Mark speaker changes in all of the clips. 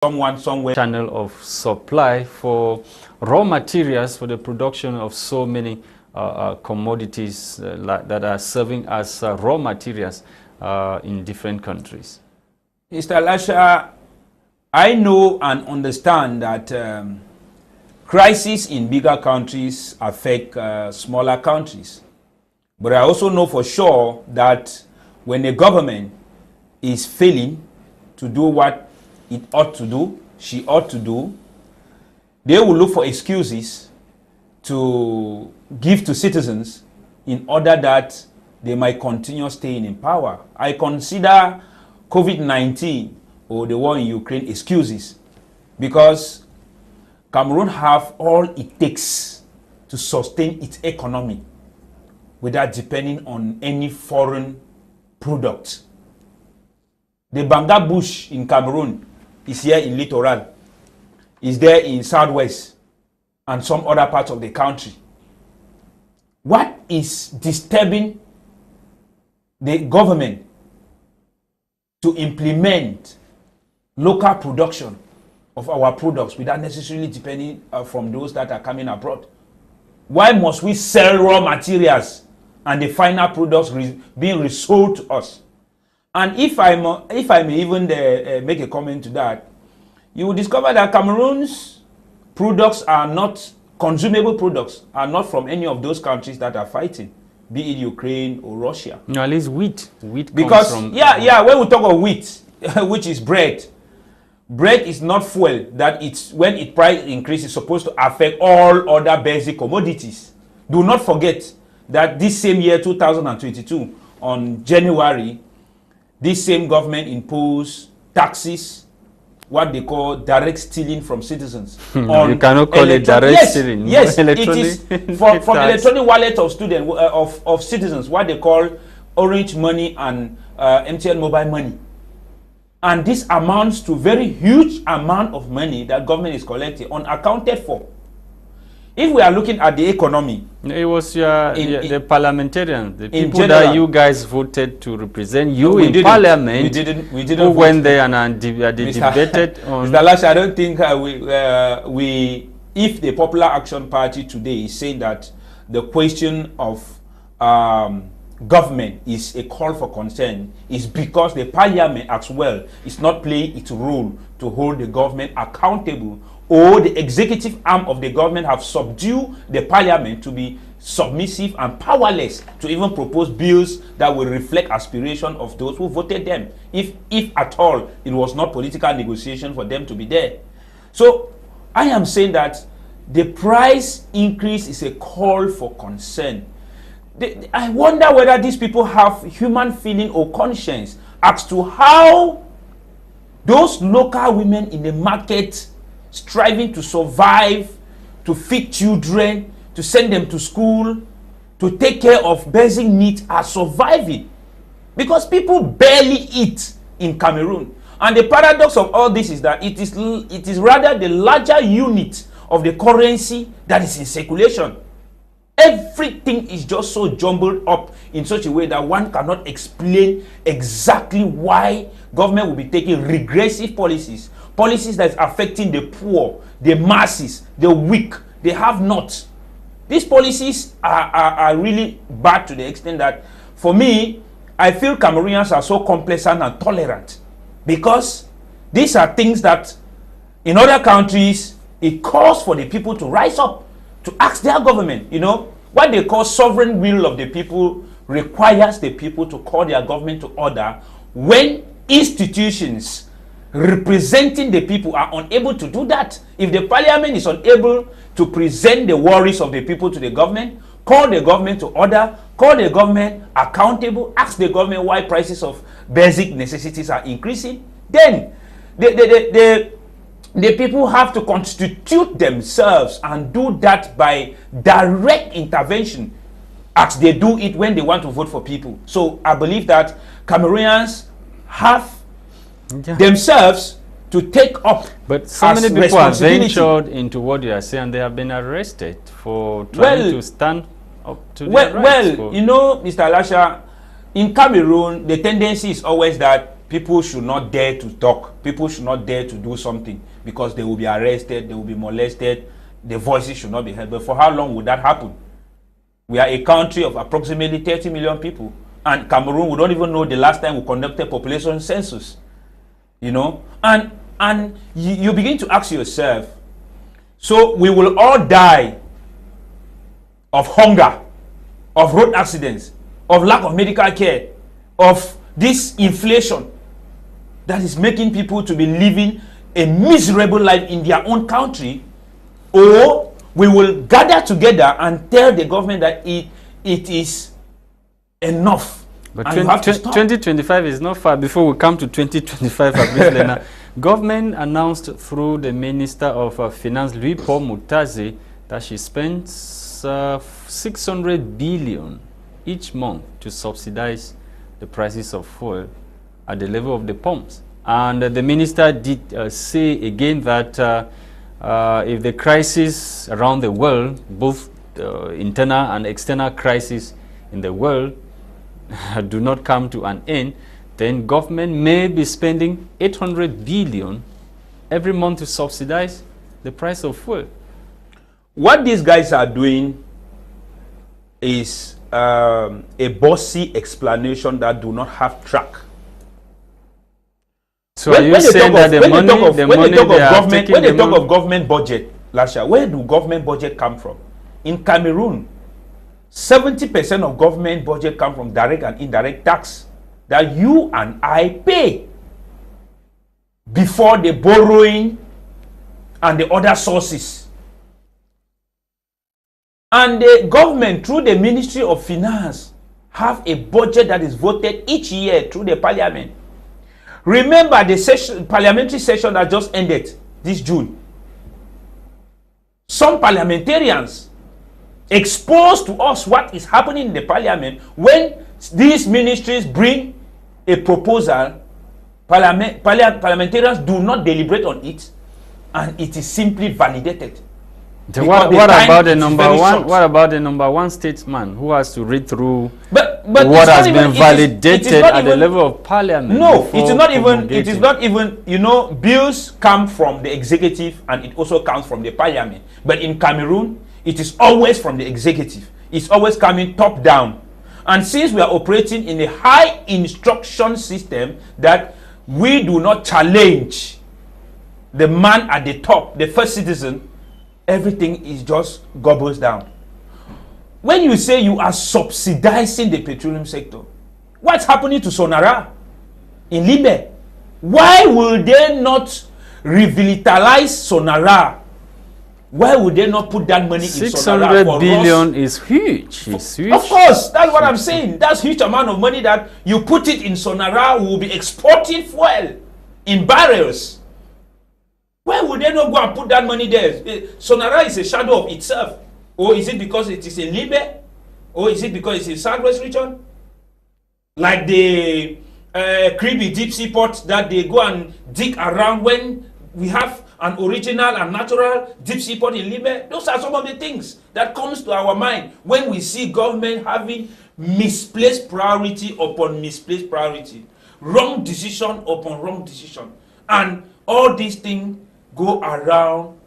Speaker 1: someone somewhere.
Speaker 2: Channel of supply for raw materials for the production of so many commodities that are serving as raw materials in different countries.
Speaker 1: Mr. Lasha, I know and understand that crises in bigger countries affect smaller countries. But I also know for sure that when a government is failing to do what it ought to do, she ought to do, they will look for excuses to give to citizens in order that they might continue staying in power. I consider COVID-19 or the war in Ukraine excuses, because Cameroon have all it takes to sustain its economy without depending on any foreign product. The banga bush in Cameroon is here in Littoral, is there in Southwest and some other parts of the country. What is disturbing the government to implement local production of our products without necessarily depending from those that are coming abroad? Why must we sell raw materials and the final products being resold to us? And if I may even make a comment to that, you will discover that Cameroon's products are not consumable products, are not from any of those countries that are fighting, be it Ukraine or Russia.
Speaker 2: No, at least wheat. Wheat
Speaker 1: because
Speaker 2: comes from
Speaker 1: when we talk of wheat, which is bread is not fuel that it's when its price increase is supposed to affect all other basic commodities. Do not forget that this same year 2022 on January, this same government imposed taxes, what they call direct stealing from citizens.
Speaker 2: You cannot call it direct stealing.
Speaker 1: Yes, it is from electronic wallet of students of citizens, what they call Orange money and MTN mobile money. And this amounts to very huge amount of money that government is collecting unaccounted for. If we are looking at the economy,
Speaker 2: it was the parliamentarians, the people that you guys voted to represent you in parliament.
Speaker 1: We didn't
Speaker 2: who went there and they debated on.
Speaker 1: Mr. Lasha, I don't think if the Popular Action Party today is saying that the question of government is a call for concern, is because the parliament as well is not playing its role to hold the government accountable, or the executive arm of the government have subdued the parliament to be submissive and powerless to even propose bills that will reflect aspiration of those who voted them, if at all it was not political negotiation for them to be there. So I am saying that the price increase is a call for concern. I wonder whether these people have human feeling or conscience as to how those local women in the market striving to survive, to feed children, to send them to school, to take care of basic needs are surviving. Because people barely eat in Cameroon. And the paradox of all this is that it is rather the larger unit of the currency that is in circulation. Everything is just so jumbled up in such a way that one cannot explain exactly why government will be taking regressive policies that is affecting the poor, the masses, the weak, the have-nots. These policies are really bad to the extent that, for me, I feel Cameroonians are so complacent and tolerant, because these are things that in other countries it calls for the people to rise up to ask their government. You know, what they call sovereign will of the people requires the people to call their government to order when institutions representing the people are unable to do that. If the parliament is unable to present the worries of the people to the government, call the government to order, call the government accountable, ask the government why prices of basic necessities are increasing, then the people have to constitute themselves and do that by direct intervention as they do it when they want to vote for people. So I believe that Cameroonians have themselves to take up.
Speaker 2: But so many people have ventured into what you are saying. They have been arrested for trying to stand up to their rights.
Speaker 1: Well, you know, Mr. Lasha, in Cameroon, the tendency is always that people should not dare to talk. People should not dare to do something because they will be arrested, they will be molested, their voices should not be heard. But for how long would that happen? We are a country of approximately 30 million people. And Cameroon, we don't even know the last time we conducted population census. You know? And you begin to ask yourself, so we will all die of hunger, of road accidents, of lack of medical care, of this inflation that is making people to be living a miserable life in their own country, or we will gather together and tell the government that it is enough.
Speaker 2: But 2025 is not far before we come to 2025. Government announced through the Minister of Finance, Louis Paul Mutazi, that she spends 600 billion each month to subsidize the prices of fuel at the level of the pumps. And the minister did say again that if the crisis around the world, both internal and external crisis in the world, do not come to an end, then government may be spending 800 billion every month to subsidize the price of fuel.
Speaker 1: What these guys are doing is a bossy explanation that do not have track.
Speaker 2: So are you saying that the money
Speaker 1: when they talk of government budget, Lasha, where do government budget come from? In Cameroon, 70% of government budget come from direct and indirect tax that you and I pay before the borrowing and the other sources. And the government, through the Ministry of Finance, have a budget that is voted each year through the parliament. Remember the parliamentary session that just ended this June. Some parliamentarians exposed to us what is happening in the parliament when these ministries bring a proposal. Parliamentarians do not deliberate on it, and it is simply validated.
Speaker 2: What about the number one? What about the number one statesman who has to read through what has been validated at the level of parliament?
Speaker 1: No, it is not even. It is not even. You know, bills come from the executive, and it also comes from the parliament. But in Cameroon, it is always from the executive. It's always coming top down. And since we are operating in a high instruction system, that we do not challenge the man at the top, the first citizen, everything is just gobbles down. When you say you are subsidizing the petroleum sector, what's happening to Sonara in Libe? Why will they not revitalize Sonara? Why would they not put that money in Sonara?
Speaker 2: 600 billion is huge. It's huge.
Speaker 1: Of course, that's what I'm saying. That's huge amount of money that you put it in Sonara, will be exporting fuel in barrels. Why would they not go and put that money there? Sonara is a shadow of itself. Or is it because it is in Libe? Or is it because it's in Southwest region? Like the Kribi deep sea port that they go and dig around when we have an original and natural deep sea port in Libe. Those are some of the things that comes to our mind when we see government having misplaced priority upon misplaced priority. Wrong decision upon wrong decision. And all these things go around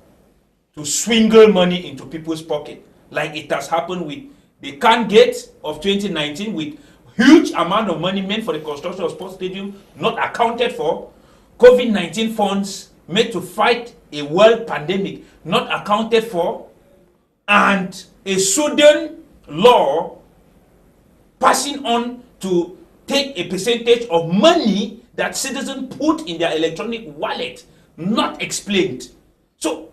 Speaker 1: to swingle money into people's pocket, like it has happened with the Can Gate of 2019, with huge amount of money meant for the construction of sports stadium not accounted for, COVID-19 funds made to fight a world pandemic not accounted for, and a Sudan law passing on to take a percentage of money that citizens put in their electronic wallet not explained. So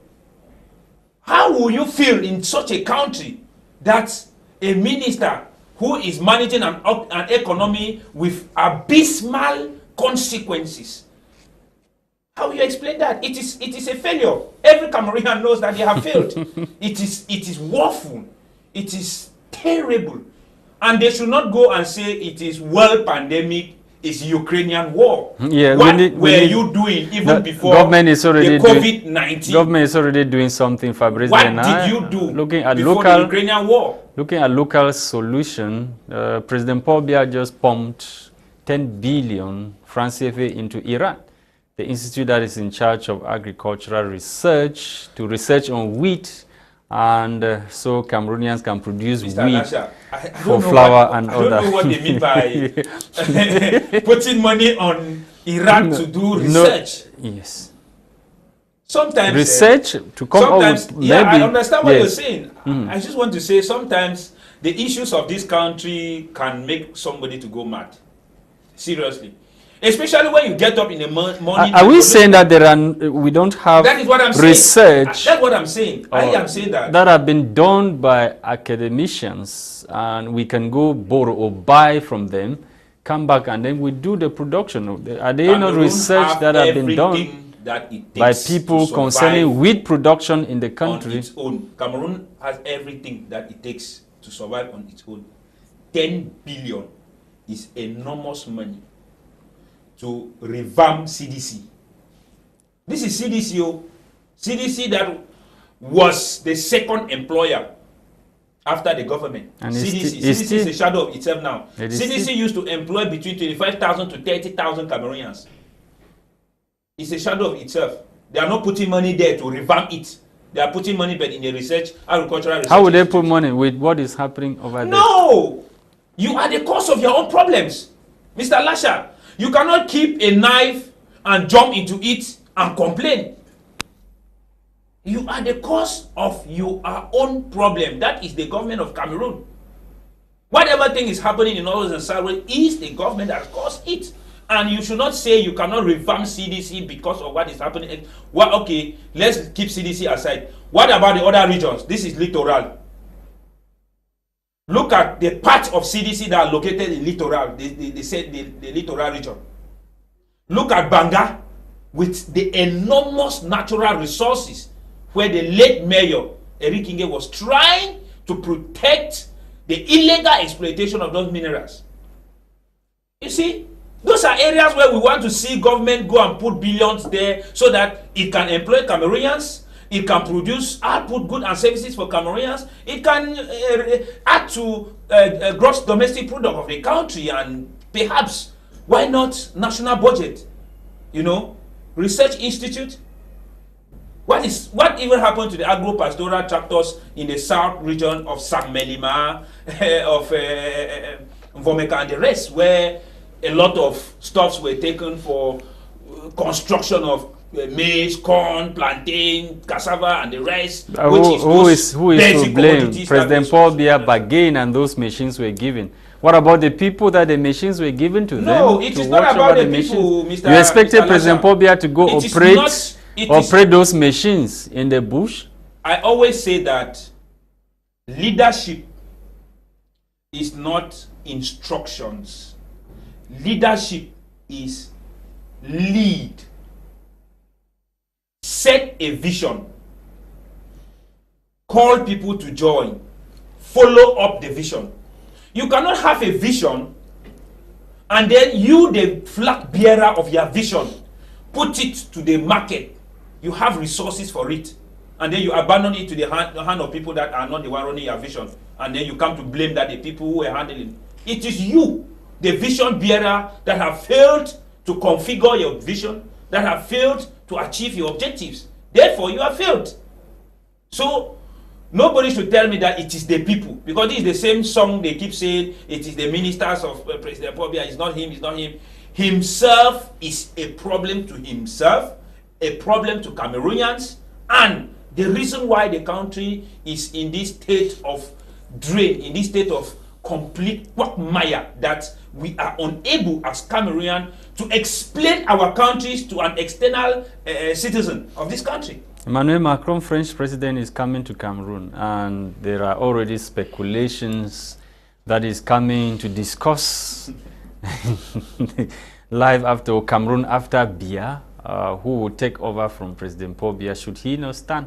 Speaker 1: how will you feel in such a country that a minister who is managing an economy with abysmal consequences? How will you explain that? It is a failure. Every Cameroonian knows that they have failed. It is woeful. It is terrible. And they should not go and say it is world pandemic, it's Ukrainian war.
Speaker 2: Yeah,
Speaker 1: what were you doing even before
Speaker 2: government is already
Speaker 1: the COVID-19?
Speaker 2: Government is already doing something, Fabrice.
Speaker 1: What did you do
Speaker 2: looking at
Speaker 1: before
Speaker 2: local,
Speaker 1: the Ukrainian war?
Speaker 2: Looking at local solution, President Paul Biya just pumped 10 billion francs CFA into Iran, the institute that is in charge of agricultural research, to research on wheat, and so Cameroonians can produce
Speaker 1: Mr.
Speaker 2: wheat
Speaker 1: Lasha,
Speaker 2: for flour and other.
Speaker 1: I don't know what they mean by putting money on Iran to do research.
Speaker 2: Yes.
Speaker 1: Sometimes
Speaker 2: research to come
Speaker 1: sometimes,
Speaker 2: up with
Speaker 1: yeah,
Speaker 2: maybe,
Speaker 1: I understand what
Speaker 2: yes.
Speaker 1: you're saying. I just want to say sometimes the issues of this country can make somebody to go mad. Seriously. Especially when you get up in the morning.
Speaker 2: Are we saying that we don't have
Speaker 1: that is what I'm
Speaker 2: research?
Speaker 1: Saying. That's what I'm saying. I am saying that.
Speaker 2: That have been done by academicians, and we can go borrow or buy from them, come back, and then we do the production. Are there not research that have been done
Speaker 1: that it
Speaker 2: by people concerning wheat production in the country?
Speaker 1: On its own. Cameroon has everything that it takes to survive on its own. 10 billion is enormous money to revamp CDC. This is CDC, CDC that was the second employer after the government.
Speaker 2: And
Speaker 1: CDC is a shadow of itself now. CDC used to employ between 25,000 to 30,000 Cameroonians. It's a shadow of itself. They are not putting money there to revamp it. They are putting money back in the research, agricultural research.
Speaker 2: How would they put money with what is happening over there?
Speaker 1: No! You are the cause of your own problems. Mr. Lasha, you cannot keep a knife and jump into it and complain. You are the cause of your own problem. That is the government of Cameroon. Whatever thing is happening in North and South is the government that caused it. And you should not say you cannot revamp CDC because of what is happening. Well, okay, let's keep CDC aside. What about the other regions? This is littoral. Look at the parts of CDC that are located in littoral. They said the littoral region. Look at Banga with the enormous natural resources where the late mayor, Eric Inge, was trying to protect the illegal exploitation of those minerals. You see, those are areas where we want to see government go and put billions there so that it can employ Cameroonians, it can produce output goods and services for Cameroonians, it can add to gross domestic product of the country, and perhaps, why not national budget? You know, research institute. What even happened to the agro-pastoral tractors in the south region of Samelima, of Vomeka and the rest, where a lot of stuffs were taken for construction of maize, corn, plantain, cassava, and the rest.
Speaker 2: Who is to blame? President Paul Biya bargained and those machines were given. What about the people that the machines were given to them?
Speaker 1: No, it is not about the people, Mr.
Speaker 2: You expected
Speaker 1: Mr.
Speaker 2: President Paul Biya to go operate those machines in the bush?
Speaker 1: I always say that leadership is not instructions. Leadership is lead. Set a vision. Call people to join. Follow up the vision. You cannot have a vision and then you, the flag bearer of your vision, put it to the market. You have resources for it. And then you abandon it to the hand of people that are not the one running your vision. And then you come to blame that the people who are handling it. It is you, the vision bearer, that have failed to configure your vision, that have failed to achieve your objectives. Therefore, you have failed. So, nobody should tell me that it is the people, because this is the same song they keep saying, it is the ministers of President Paul Biya, it's not him, it's not him. Himself is a problem to himself, a problem to Cameroonians, and the reason why the country is in this state of drain, in this state of complete quagmire, that we are unable as Cameroonians to explain our countries to an external citizen of this country.
Speaker 2: Emmanuel Macron, French president, is coming to Cameroon, and there are already speculations that is coming to discuss live after Cameroon after Biya, who will take over from President Paul Biya should he not stand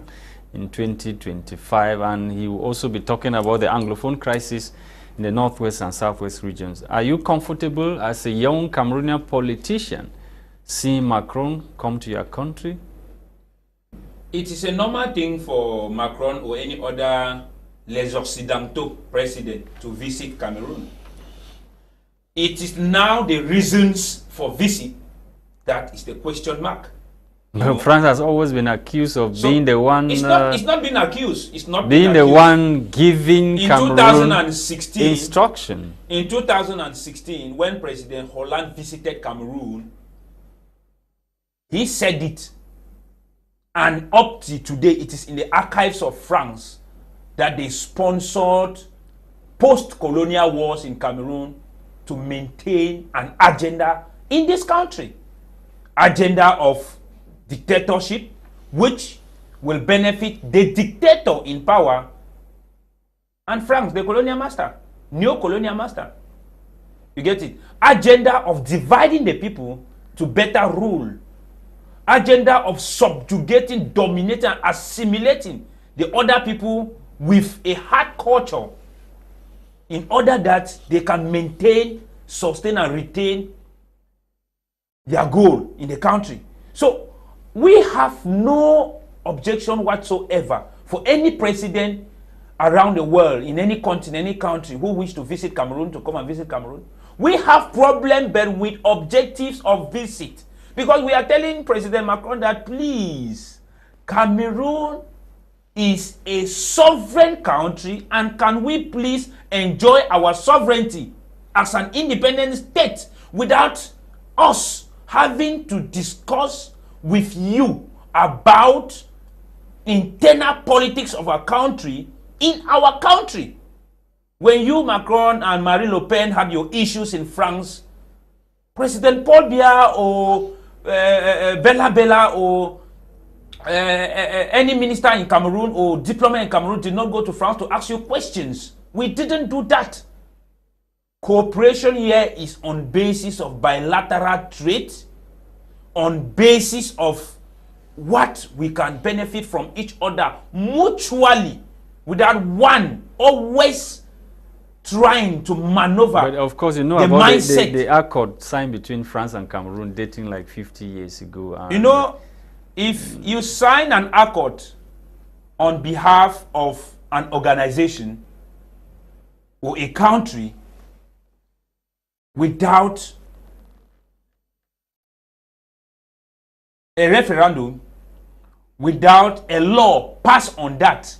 Speaker 2: in 2025, and he will also be talking about the Anglophone crisis in the northwest and southwest regions. Are you comfortable as a young Cameroonian politician seeing Macron come to your country?
Speaker 1: It is a normal thing for Macron or any other les occidentaux president to visit Cameroon. It is now the reasons for visit that is the question mark.
Speaker 2: France has always been accused of being the one.
Speaker 1: It's not being accused. It's not
Speaker 2: being the one giving
Speaker 1: in
Speaker 2: Cameroon
Speaker 1: 2016
Speaker 2: instruction.
Speaker 1: In 2016, when President Hollande visited Cameroon, he said it, and up to today, it is in the archives of France that they sponsored post-colonial wars in Cameroon to maintain an agenda in this country, agenda of dictatorship, which will benefit the dictator in power and France, the colonial master, neo-colonial master. You get it? Agenda of dividing the people to better rule. Agenda of subjugating, dominating, and assimilating the other people with a hard culture in order that they can maintain, sustain, and retain their goal in the country. So we have no objection whatsoever for any president around the world, in any continent, any country, who wish to visit Cameroon, to come and visit Cameroon. We have problem but with objectives of visit, because we are telling President Macron that, please, Cameroon is a sovereign country, and can we please enjoy our sovereignty as an independent state without us having to discuss with you about internal politics of our country in our country. When you, Macron, and Marine Le Pen had your issues in France, President Paul Biya or Bella or any minister in Cameroon or diplomat in Cameroon did not go to France to ask you questions. We didn't do that. Cooperation here is on basis of bilateral trade, on basis of what we can benefit from each other mutually, without one always trying to maneuver.
Speaker 2: But of course, you know
Speaker 1: the
Speaker 2: about
Speaker 1: mindset.
Speaker 2: the accord signed between France and Cameroon dating like 50 years ago.
Speaker 1: You know, if you sign an accord on behalf of an organization or a country without a referendum, without a law passed on that,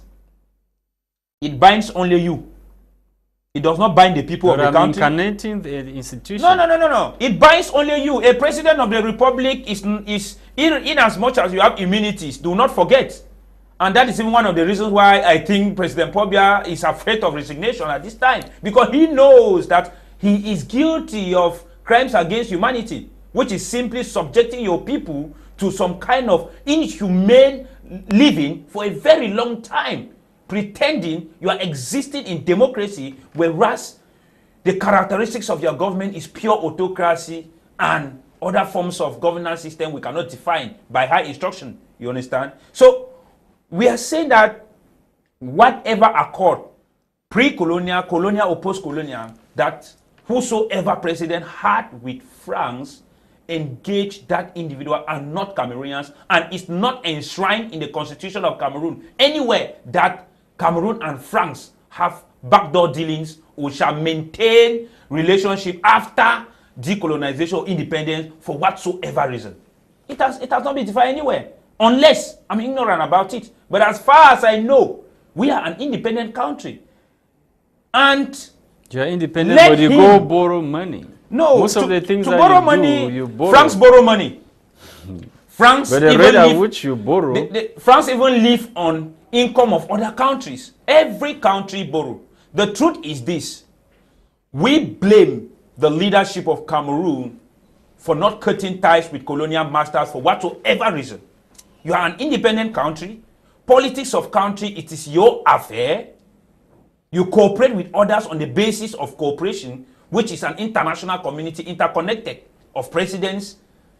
Speaker 1: it binds only you. It does not bind the people of the country.
Speaker 2: Incarnating the institution.
Speaker 1: No. It binds only you. A president of the republic is in as much as you have immunities. Do not forget. And that is even one of the reasons why I think President Paul Biya is afraid of resignation at this time. Because he knows that he is guilty of crimes against humanity, which is simply subjecting your people to some kind of inhumane living for a very long time, pretending you are existing in democracy, whereas the characteristics of your government is pure autocracy and other forms of governance system we cannot define by high instruction. You understand? So we are saying that whatever accord, pre-colonial, colonial or post-colonial, that whosoever president had with France engage that individual and not Cameroonians, and is not enshrined in the constitution of Cameroon anywhere that Cameroon and France have backdoor dealings or shall maintain relationship after decolonization or independence for whatsoever reason. It has not been defined anywhere, unless I'm ignorant about it. But as far as I know, we are an independent country. And
Speaker 2: you're independent, but you go borrow money.
Speaker 1: No,
Speaker 2: most of the things
Speaker 1: to
Speaker 2: that
Speaker 1: borrow
Speaker 2: you
Speaker 1: money,
Speaker 2: do, you borrow.
Speaker 1: France borrow money. France,
Speaker 2: but the rate at which you borrow,
Speaker 1: France even live on income of other countries. Every country borrow. The truth is this: we blame the leadership of Cameroon for not cutting ties with colonial masters for whatsoever reason. You are an independent country. Politics of country, it is your affair. You cooperate with others on the basis of cooperation, which is an international community interconnected of presidents,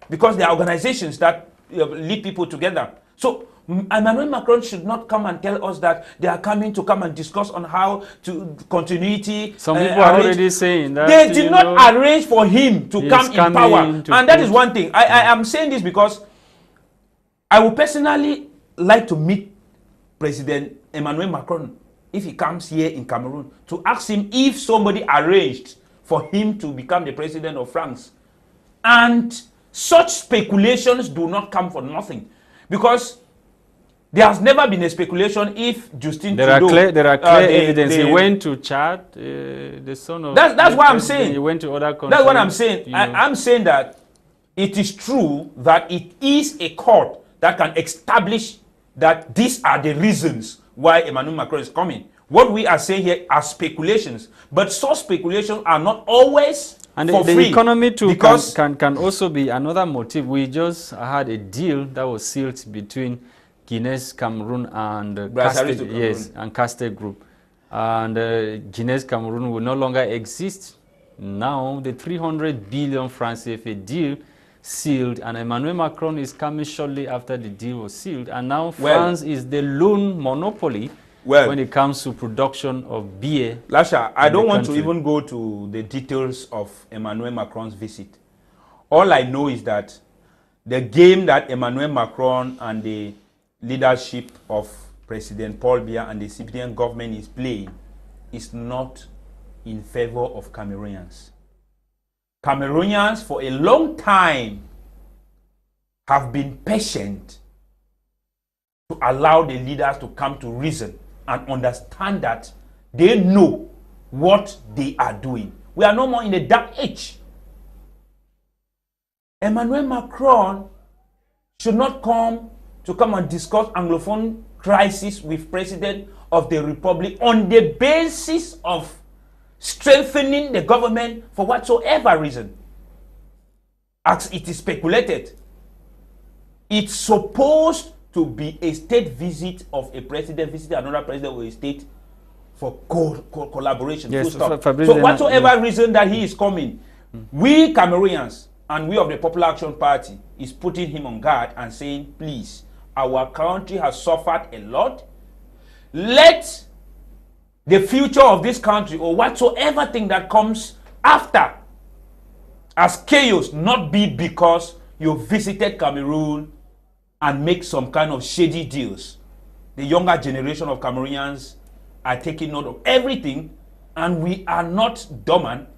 Speaker 1: because there are organizations that lead people together. So Emmanuel Macron should not come and tell us that they are coming to come and discuss on how to continuity.
Speaker 2: Some people are already saying that
Speaker 1: they did not arrange for him to come in power. And that is one thing. I am saying this because I would personally like to meet President Emmanuel Macron if he comes here in Cameroon, to ask him if somebody arranged for for him to become the president of France. And such speculations do not come for nothing, because there has never been a speculation if Justin Trudeau...
Speaker 2: There are clear evidence. He went to Chad, the son of...
Speaker 1: That's what I'm saying.
Speaker 2: He went to other countries.
Speaker 1: That's what I'm saying. I'm saying that it is true that it is a court that can establish that these are the reasons why Emmanuel Macron is coming. What we are saying here are speculations, but such speculations are not always
Speaker 2: and
Speaker 1: for
Speaker 2: the
Speaker 1: free.
Speaker 2: Economy too
Speaker 1: Because
Speaker 2: can also be another motive. We just had a deal that was sealed between Guinea, Cameroon, and Castel Group. And Guinea, Cameroon will no longer exist. Now the 300 billion francs CFA deal sealed, and Emmanuel Macron is coming shortly after the deal was sealed, and now France is the lone monopoly when it comes to production of beer.
Speaker 1: Lasha, I don't want to even go to the details of Emmanuel Macron's visit. All I know is that the game that Emmanuel Macron and the leadership of President Paul Biya and the CPDM government is playing is not in favor of Cameroonians. Cameroonians for a long time have been patient to allow the leaders to come to reason and understand that they know what they are doing. We are no more in a dark age. Emmanuel Macron should not come and discuss Anglophone crisis with President of the Republic on the basis of strengthening the government for whatsoever reason. As it is speculated, it's supposed to be a state visit of a president visiting another president or a state for collaboration.
Speaker 2: Yes,
Speaker 1: for whatsoever reason that he is coming, we Cameroonians and we of the Popular Action Party is putting him on guard and saying, please, our country has suffered a lot. Let the future of this country or whatsoever thing that comes after as chaos not be because you visited Cameroon and make some kind of shady deals. The younger generation of Cameroonians are taking note of everything, and we are not dormant.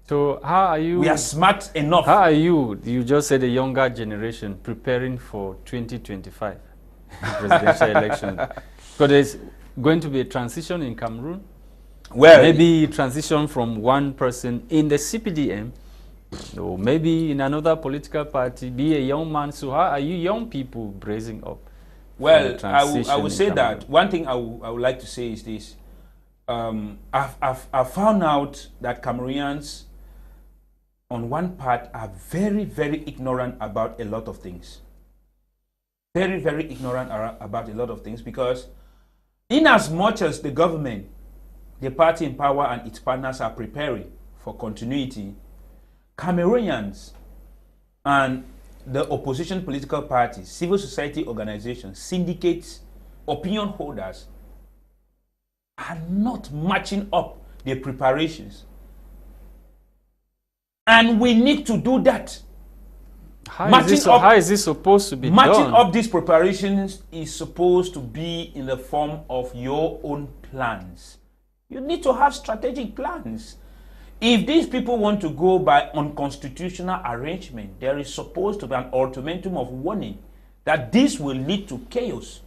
Speaker 2: So how are you?
Speaker 1: We are smart enough.
Speaker 2: How are you just said the younger generation preparing for 2025 presidential election? Because there's going to be a transition in Cameroon.
Speaker 1: Well,
Speaker 2: maybe transition from one person in the CPDM, or maybe in another political party, be a young man. So how are you young people bracing up?
Speaker 1: Well, I would say that one thing I would like to say is this. I've found out that Cameroonians, on one part, are very, very ignorant about a lot of things. Very, very ignorant about a lot of things, because in as much as the government, the party in power and its partners are preparing for continuity, Cameroonians and the opposition political parties, civil society organizations, syndicates, opinion holders are not matching up their preparations. And we need to do that.
Speaker 2: How is this supposed to be done?
Speaker 1: Matching up these preparations is supposed to be in the form of your own plans. You need to have strategic plans. If these people want to go by unconstitutional arrangement, there is supposed to be an ultimatum of warning that this will lead to chaos.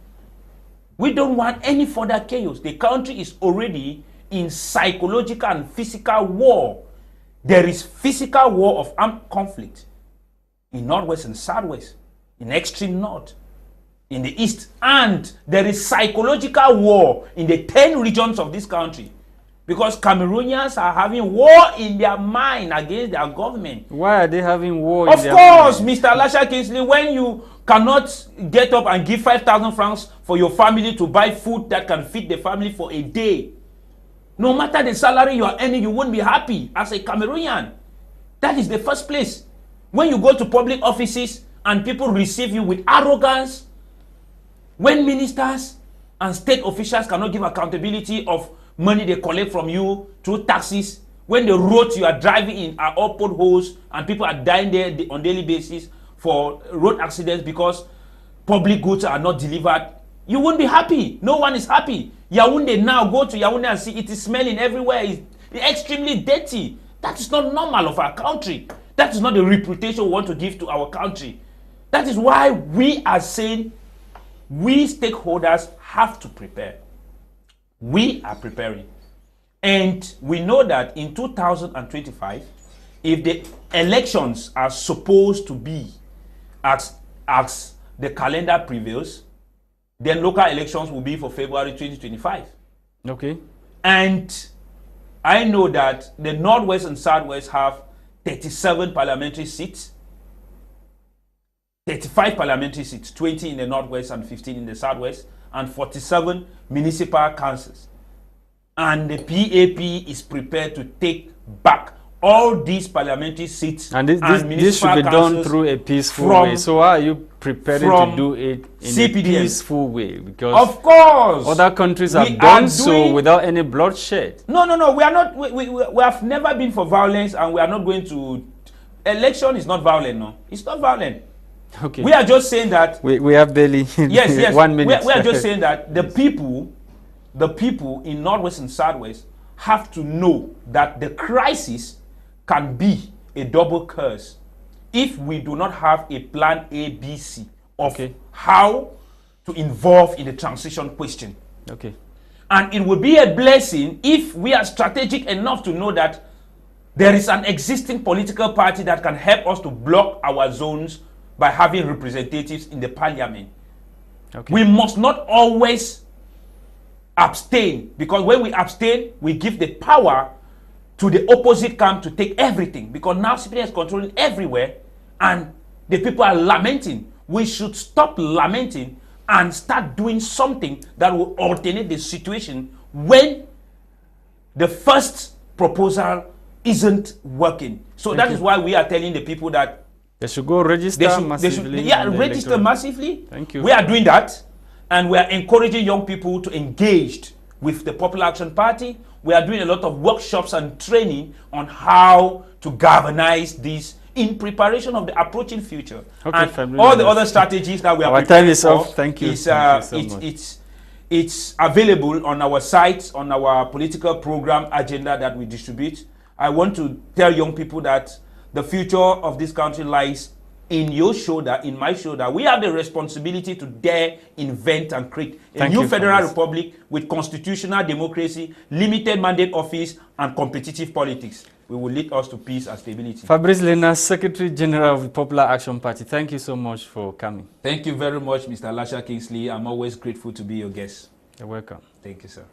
Speaker 1: We don't want any further chaos. The country is already in psychological and physical war. There is physical war of armed conflict in Northwest and Southwest, in extreme North, in the East, and there is psychological war in the 10 regions of this country, because Cameroonians are having war in their mind against their government.
Speaker 2: Why are they having war in their
Speaker 1: mind? Of course, Mr. Lasha Kingsley, when you cannot get up and give 5,000 francs for your family to buy food that can feed the family for a day, no matter the salary you are earning, you won't be happy as a Cameroonian. That is the first place. When you go to public offices and people receive you with arrogance, when ministers and state officials cannot give accountability of money they collect from you through taxes, when the roads you are driving in are all potholes and people are dying there on daily basis for road accidents because public goods are not delivered, you won't be happy. No one is happy. Yaoundé now, go to Yaoundé and see it is smelling everywhere. It's extremely dirty. That is not normal of our country. That is not the reputation we want to give to our country. That is why we are saying we stakeholders have to prepare. We are preparing. And we know that in 2025, if the elections are supposed to be as the calendar prevails, then local elections will be for February 2025.
Speaker 2: Okay.
Speaker 1: And I know that the Northwest and Southwest have 37 parliamentary seats, 35 parliamentary seats, 20 in the Northwest and 15 in the Southwest, and 47 municipal councils. And the PAP is prepared to take back all these parliamentary seats
Speaker 2: and this should be done through a peaceful way. So why are you preparing to do it in CPDM. A peaceful way? Because
Speaker 1: of course
Speaker 2: other countries have done so without any bloodshed.
Speaker 1: No, we are not. We have never been for violence, and we are not going to. Election is not violent. No, it's not violent.
Speaker 2: Okay.
Speaker 1: We are just saying that
Speaker 2: we have barely
Speaker 1: yes
Speaker 2: 1 minute.
Speaker 1: We are just saying that the people in Northwest and Southwest have to know that the crisis can be a double curse if we do not have a plan A, B, C of how to involve in the transition question.
Speaker 2: Okay.
Speaker 1: And it would be a blessing if we are strategic enough to know that there is an existing political party that can help us to block our zones by having representatives in the parliament.
Speaker 2: Okay.
Speaker 1: We must not always abstain, because when we abstain, we give the power to the opposite camp to take everything, because now CPDM is controlling everywhere and the people are lamenting. We should stop lamenting and start doing something that will alternate the situation when the first proposal isn't working. So that is why we are telling the people that
Speaker 2: they should go register massively.
Speaker 1: Register massively.
Speaker 2: Thank you.
Speaker 1: We are doing that, and we are encouraging young people to engage with the Popular Action Party. We are doing a lot of workshops and training on how to galvanize this in preparation of the approaching future.
Speaker 2: Okay,
Speaker 1: and all the other strategies that we are
Speaker 2: preparing time is off. Thank you.
Speaker 1: It's available on our site, on our political program agenda that we distribute. I want to tell young people that the future of this country lies in your shoulder, in my shoulder. We have the responsibility to dare invent and create a new federal republic with constitutional democracy, limited mandate office, and competitive politics. We will lead us to peace and stability.
Speaker 2: Fabrice Lena, Secretary General of the Popular Action Party, thank you so much for coming.
Speaker 1: Thank you very much, Mr. Lasha Kingsley. I'm always grateful to be your guest.
Speaker 2: You're welcome.
Speaker 1: Thank you, sir.